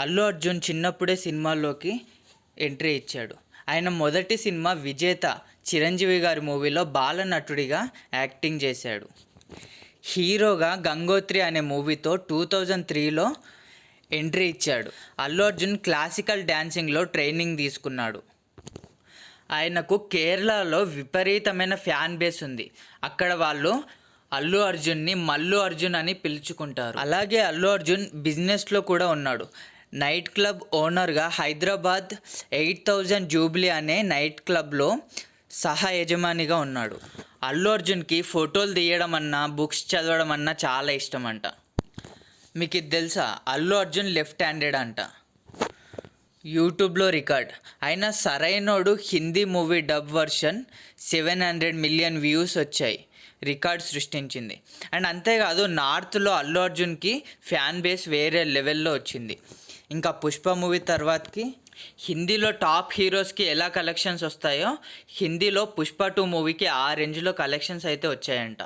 అల్లు అర్జున్ చిన్నప్పుడే సినిమాల్లోకి ఎంట్రీ ఇచ్చాడు. ఆయన మొదటి సినిమా విజేత చిరంజీవి గారి మూవీలో బాలనటుడిగా యాక్టింగ్ చేశాడు. హీరోగా గంగోత్రి అనే మూవీతో 2003లో ఎంట్రీ ఇచ్చాడు. అల్లు అర్జున్ క్లాసికల్ డ్యాన్సింగ్లో ట్రైనింగ్ తీసుకున్నాడు. ఆయనకు కేరళలో విపరీతమైన ఫ్యాన్ బేస్ ఉంది. అక్కడ వాళ్ళు అల్లు అర్జున్ని మల్లు అర్జున్ అని పిలుచుకుంటారు. అలాగే అల్లు అర్జున్ బిజినెస్లో కూడా ఉన్నాడు. నైట్ క్లబ్ ఓనర్గా హైదరాబాద్ 8000 జూబ్లీ అనే నైట్ క్లబ్లో సహా యజమానిగా ఉన్నాడు. అల్లు అర్జున్కి ఫోటోలు తీయడం అన్నా బుక్స్ చదవడం అన్నా చాలా ఇష్టం అంట. మీకు ఇది తెలుసా? అల్లు అర్జున్ లెఫ్ట్ హ్యాండెడ్ అంట. యూట్యూబ్లో రికార్డ్ అయినా Sarrainodu Hindi movie dub version 700 million views వచ్చాయి, రికార్డ్ సృష్టించింది. అండ్ అంతేకాదు నార్త్లో అల్లు అర్జున్కి ఫ్యాన్ బేస్ వేరే లెవెల్లో వచ్చింది. ఇంకా పుష్ప మూవీ తర్వాతకి హిందీలో టాప్ హీరోస్కి ఎలా కలెక్షన్స్ వస్తాయో హిందీలో పుష్ప 2 మూవీకి ఆ రేంజ్లో కలెక్షన్స్ అయితే వచ్చాయంట.